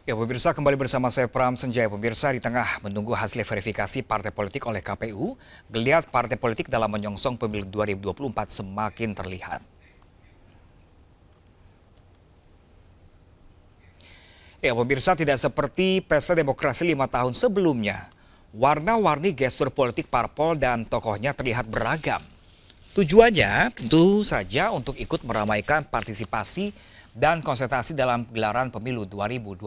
Ya, pemirsa kembali bersama saya Pram Senjaya. Pemirsa di tengah menunggu hasil verifikasi partai politik oleh KPU, geliat partai politik dalam menyongsong pemilu 2024 semakin terlihat. Ya, pemirsa tidak seperti pesta demokrasi 5 tahun sebelumnya. Warna-warni gestur politik parpol dan tokohnya terlihat beragam. Tujuannya tentu saja untuk ikut meramaikan partisipasi dan konsentrasi dalam gelaran pemilu 2024.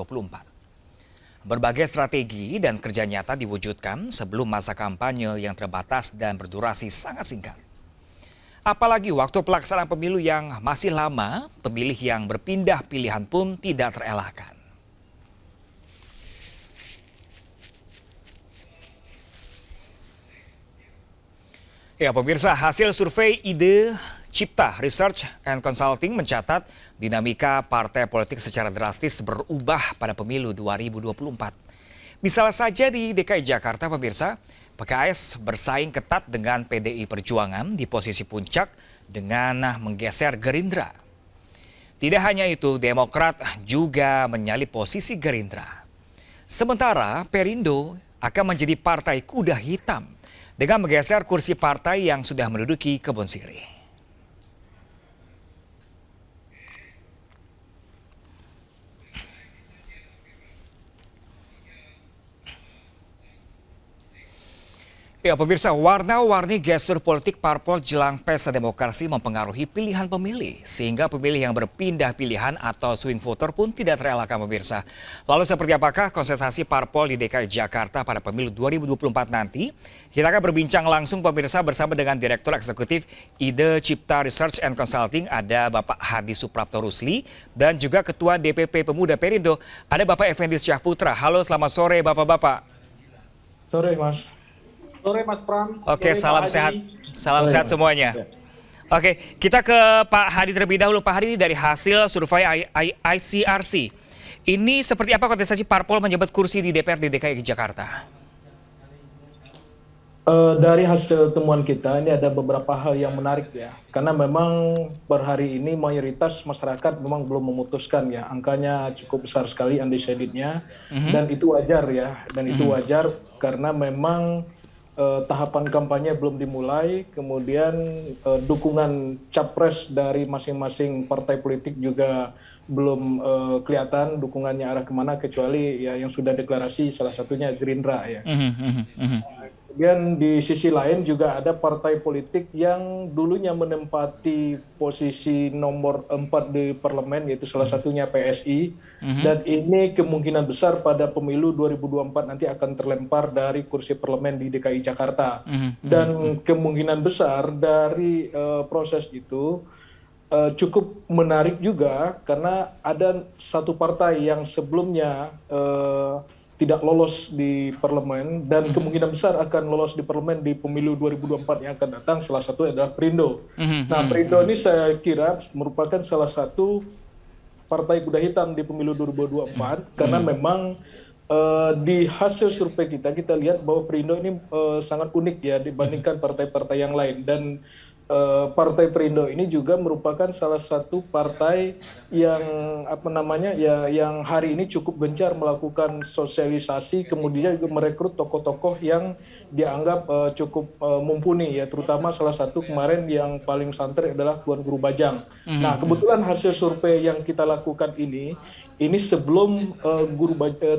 Berbagai strategi dan kerja nyata diwujudkan sebelum masa kampanye yang terbatas dan berdurasi sangat singkat. Apalagi waktu pelaksanaan pemilu yang masih lama, pemilih yang berpindah pilihan pun tidak terelakkan. Ya, pemirsa, hasil survei Ide Cipta Research and Consulting mencatat dinamika partai politik secara drastis berubah pada pemilu 2024. Misalnya saja di DKI Jakarta, pemirsa, PKS bersaing ketat dengan PDI Perjuangan di posisi puncak dengan menggeser Gerindra. Tidak hanya itu, Demokrat juga menyalip posisi Gerindra. Sementara Perindo akan menjadi partai kuda hitam dengan menggeser kursi partai yang sudah menduduki Kebon Sirih. Ya, pemirsa, warna-warni gestur politik parpol jelang pesta demokrasi mempengaruhi pilihan pemilih, sehingga pemilih yang berpindah pilihan atau swing voter pun tidak terelakkan, pemirsa. Lalu seperti apakah konsentrasi parpol di DKI Jakarta pada pemilu 2024 nanti? Kita akan berbincang langsung, pemirsa, bersama dengan Direktur Eksekutif Ide Cipta Research and Consulting, ada Bapak Hadi Suprapto Rusli, dan juga Ketua DPP Pemuda Perindo, ada Bapak Effendi Syahputra. Halo, selamat sore Bapak-Bapak. Sore, Mas. Sore Mas Pram. Oke, Sore, salam Pak sehat. Hadi. Salam sehat semuanya. Oke, kita ke Pak Hadi terlebih dahulu. Pak Hadi, ini dari hasil survei ICRC. Ini seperti apa kontestasi parpol menjabat kursi di DPRD DKI Jakarta? Dari hasil temuan kita, ini ada beberapa hal yang menarik ya. Karena memang per hari ini mayoritas masyarakat memang belum memutuskan ya. Angkanya cukup besar sekali undecided-nya. Dan itu wajar ya. Dan itu wajar karena memang tahapan kampanye belum dimulai. Kemudian dukungan capres dari masing-masing partai politik juga belum kelihatan dukungannya arah kemana, kecuali ya yang sudah deklarasi salah satunya Gerindra ya. Kemudian di sisi lain juga ada partai politik yang dulunya menempati posisi nomor 4 di parlemen, yaitu salah satunya PSI. Dan ini kemungkinan besar pada pemilu 2024 nanti akan terlempar dari kursi parlemen di DKI Jakarta. Dan kemungkinan besar dari proses itu cukup menarik juga karena ada satu partai yang sebelumnya tidak lolos di parlemen dan kemungkinan besar akan lolos di parlemen di pemilu 2024 yang akan datang, salah satu adalah Perindo. Nah, Perindo ini saya kira merupakan salah satu partai kuda hitam di pemilu 2024 karena memang di hasil survei kita lihat bahwa Perindo ini sangat unik ya dibandingkan partai-partai yang lain. Dan Partai Perindo ini juga merupakan salah satu partai yang yang hari ini cukup gencar melakukan sosialisasi, kemudian juga merekrut tokoh-tokoh yang dianggap cukup mumpuni ya, terutama salah satu kemarin yang paling santer adalah Tuan Guru Bajang. Nah, kebetulan hasil survei yang kita lakukan ini sebelum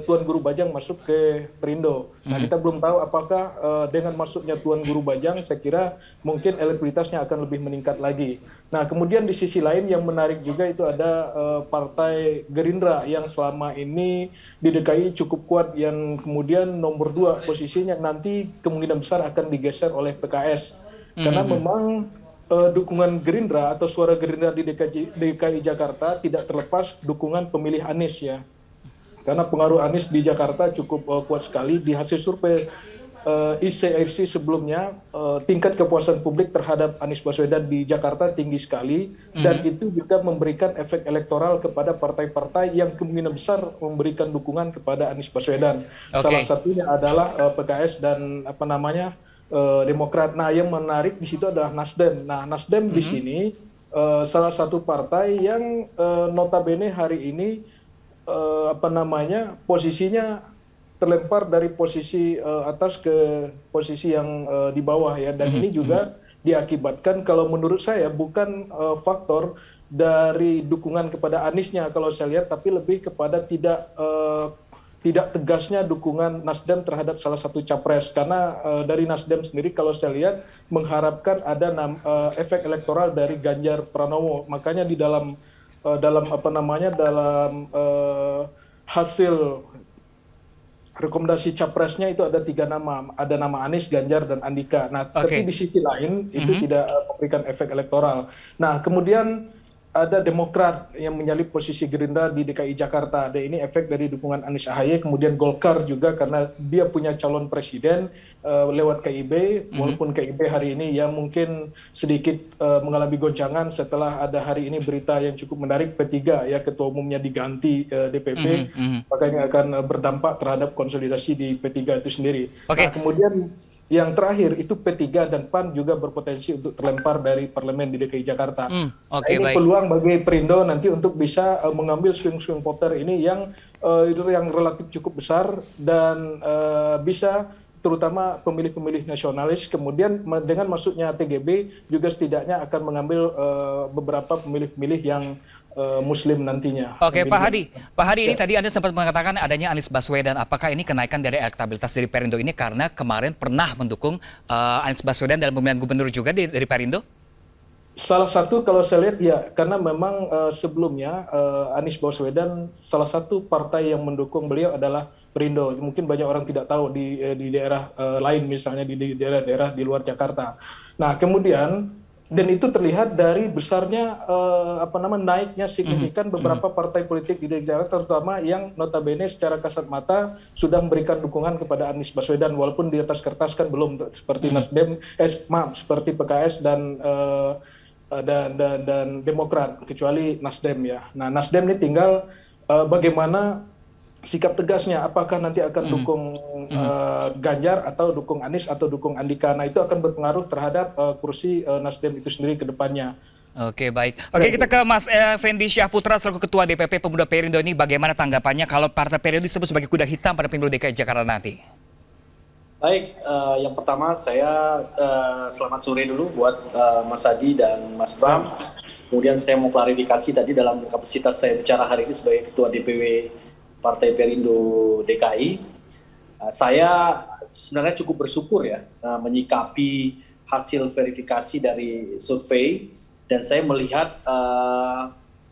Tuan Guru Bajang masuk ke Perindo. Nah, kita belum tahu apakah dengan masuknya Tuan Guru Bajang, saya kira mungkin elektabilitasnya akan lebih meningkat lagi. Nah, kemudian di sisi lain yang menarik juga itu ada Partai Gerindra yang selama ini di DKI cukup kuat, yang kemudian nomor 2 posisinya nanti kemungkinan besar akan digeser oleh PKS. Karena memang dukungan Gerindra atau suara Gerindra di DKI Jakarta tidak terlepas dukungan pemilih Anies ya. Karena pengaruh Anies di Jakarta cukup kuat sekali. Di hasil survei ICRC sebelumnya, tingkat kepuasan publik terhadap Anies Baswedan di Jakarta tinggi sekali, dan itu juga memberikan efek elektoral kepada partai-partai yang kemungkinan besar memberikan dukungan kepada Anies Baswedan. Salah satunya adalah PKS dan Demokrat. Nah, yang menarik di situ adalah Nasdem. Nah, Nasdem di sini salah satu partai yang notabene hari ini posisinya terlempar dari posisi atas ke posisi yang di bawah ya, dan ini juga diakibatkan kalau menurut saya bukan faktor dari dukungan kepada Aniesnya kalau saya lihat, tapi lebih kepada tidak tegasnya dukungan Nasdem terhadap salah satu capres, karena dari Nasdem sendiri kalau saya lihat mengharapkan ada efek elektoral dari Ganjar Pranowo, makanya di dalam hasil rekomendasi capresnya itu ada 3 nama, ada nama Anies, Ganjar, dan Andika. Nah, tapi di sisi lain itu tidak memberikan efek elektoral. Nah, kemudian ada Demokrat yang menyalip posisi Gerindra di DKI Jakarta. Dan ini efek dari dukungan Anies AHY. Kemudian Golkar juga karena dia punya calon presiden lewat KIB, walaupun KIB hari ini ya mungkin sedikit mengalami goncangan setelah ada hari ini berita yang cukup menarik, P3 ya ketua umumnya diganti DPP, makanya akan berdampak terhadap konsolidasi di P3 itu sendiri. Nah, kemudian yang terakhir itu P3 dan PAN juga berpotensi untuk terlempar dari parlemen di DKI Jakarta. Ini peluang bagi Perindo nanti untuk bisa mengambil swing-swing voter ini yang relatif cukup besar dan bisa terutama pemilih-pemilih nasionalis. Kemudian dengan masuknya TGB juga setidaknya akan mengambil beberapa pemilih-pemilih yang Muslim nantinya. Oke, Pak Hadi ini tadi Anda sempat mengatakan adanya Anies Baswedan. Apakah ini kenaikan dari elektabilitas dari Perindo ini karena kemarin pernah mendukung Anies Baswedan dalam pemilihan gubernur juga dari Perindo? Salah satu kalau saya lihat ya, karena memang sebelumnya Anies Baswedan salah satu partai yang mendukung beliau adalah Perindo. Mungkin banyak orang tidak tahu di daerah lain, misalnya di daerah-daerah di luar Jakarta. Nah, kemudian dan itu terlihat dari besarnya naiknya signifikan beberapa partai politik di Jakarta, terutama yang notabene secara kasat mata sudah memberikan dukungan kepada Anies Baswedan, walaupun di atas kertas kan belum, seperti Nasdem, seperti PKS dan Demokrat, kecuali Nasdem ya. Nah, Nasdem ini tinggal bagaimana sikap tegasnya, apakah nanti akan dukung Ganjar atau dukung Anies atau dukung Andika. Nah, itu akan berpengaruh terhadap kursi Nasdem itu sendiri ke depannya. Oke, baik. Oke, kita ke Mas Effendi Syahputra selaku Ketua DPP Pemuda Perindo ini, bagaimana tanggapannya kalau Partai Perindo disebut sebagai kuda hitam pada pemilu DKI Jakarta nanti? Baik, yang pertama saya selamat sore dulu buat Mas Adi dan Mas Bram. Kemudian saya mau klarifikasi tadi dalam kapasitas saya bicara hari ini sebagai Ketua DPW Partai Perindo DKI, saya sebenarnya cukup bersyukur ya menyikapi hasil verifikasi dari survei, dan saya melihat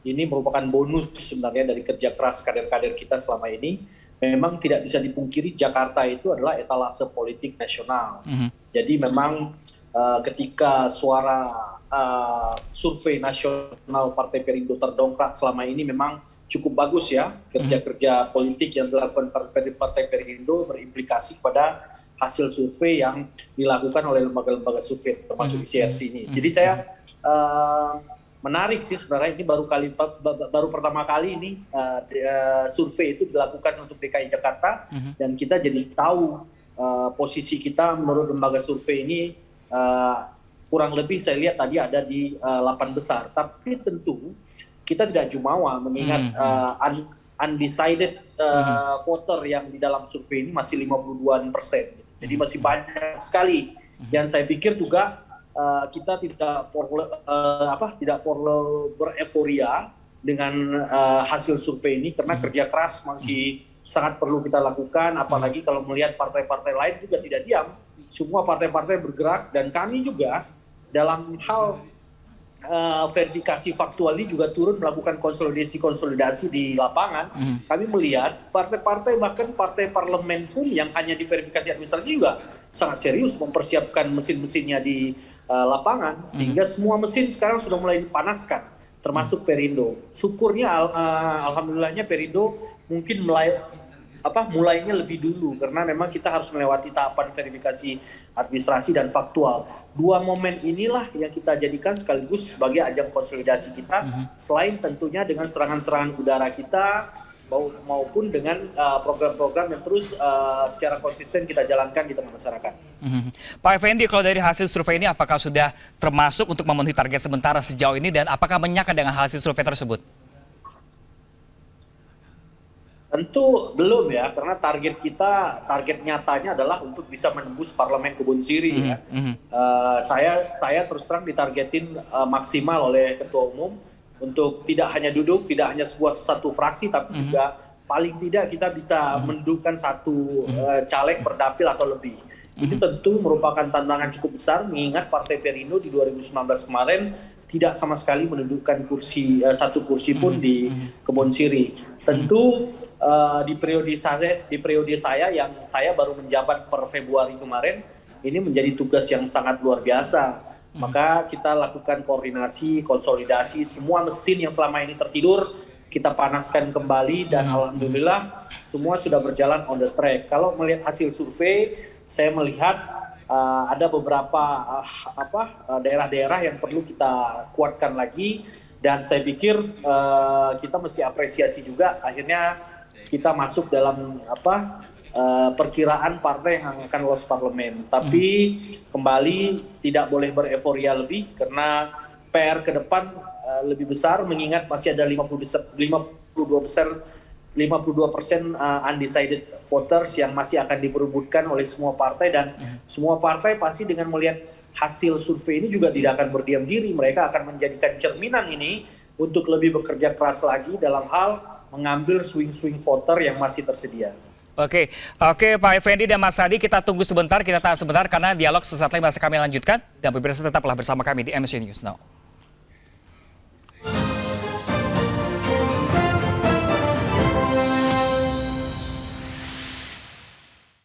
ini merupakan bonus sebenarnya dari kerja keras kader-kader kita selama ini. Memang tidak bisa dipungkiri Jakarta itu adalah etalase politik nasional. Jadi memang ketika suara survei nasional Partai Perindo terdongkrak selama ini memang cukup bagus ya, kerja-kerja politik yang dilakukan Partai Perindo berimplikasi pada hasil survei yang dilakukan oleh lembaga-lembaga survei termasuk ICRC ini. Jadi saya menarik sih sebenarnya, ini baru pertama kali ini survei itu dilakukan untuk DKI Jakarta, dan kita jadi tahu posisi kita menurut lembaga survei ini kurang lebih saya lihat tadi ada di 8 besar, tapi tentu kita tidak jumawa mengingat undecided voter yang di dalam survei ini masih 52%. Jadi masih banyak sekali. Dan saya pikir juga kita tidak perlu bereforia dengan hasil survei ini, karena kerja keras masih sangat perlu kita lakukan, apalagi kalau melihat partai-partai lain juga tidak diam. Semua partai-partai bergerak, dan kami juga dalam hal verifikasi faktual ini juga turun melakukan konsolidasi di lapangan. Kami melihat partai-partai, bahkan partai parlemen pun yang hanya diverifikasi administrasi juga sangat serius mempersiapkan mesin-mesinnya di lapangan, sehingga semua mesin sekarang sudah mulai dipanaskan, termasuk Perindo. Syukurnya alhamdulillahnya Perindo mungkin mulainya lebih dulu, karena memang kita harus melewati tahapan verifikasi administrasi dan faktual. Dua momen inilah yang kita jadikan sekaligus sebagai ajang konsolidasi kita, selain tentunya dengan serangan-serangan udara kita maupun dengan program-program yang terus secara konsisten kita jalankan di tengah masyarakat. Pak Effendi, kalau dari hasil survei ini apakah sudah termasuk untuk memenuhi target sementara sejauh ini, dan apakah menyangka dengan hasil survei tersebut? Tentu belum ya, karena target nyatanya adalah untuk bisa menembus Parlemen Kebun Siri ya. Saya terus terang ditargetin maksimal oleh Ketua Umum untuk tidak hanya duduk, tidak hanya satu fraksi, tapi juga paling tidak kita bisa mendudukan satu caleg per dapil atau lebih. Ini tentu merupakan tantangan cukup besar, mengingat Partai Perindo di 2019 kemarin tidak sama sekali mendudukan satu kursi pun di Kebun Siri. Tentu di periode saya yang saya baru menjabat per Februari kemarin, ini menjadi tugas yang sangat luar biasa. Maka kita lakukan koordinasi, konsolidasi, semua mesin yang selama ini tertidur kita panaskan kembali, dan alhamdulillah semua sudah berjalan on the track. Kalau melihat hasil survei, saya melihat ada beberapa daerah-daerah yang perlu kita kuatkan lagi, dan saya pikir kita mesti apresiasi juga akhirnya kita masuk dalam perkiraan partai yang akan lolos parlemen. Tapi kembali tidak boleh bereforia lebih, karena PR ke depan lebih besar, mengingat masih ada 52% undecided voters yang masih akan diperebutkan oleh semua partai, dan semua partai pasti dengan melihat hasil survei ini juga tidak akan berdiam diri. Mereka akan menjadikan cerminan ini untuk lebih bekerja keras lagi dalam hal mengambil swing-swing voter yang masih tersedia. Oke, Pak Effendi dan Mas Hadi, kita tunggu sebentar, kita tahan sebentar karena dialog sesaat lagi masih kami lanjutkan, dan pemirsa tetaplah bersama kami di MNC News Now.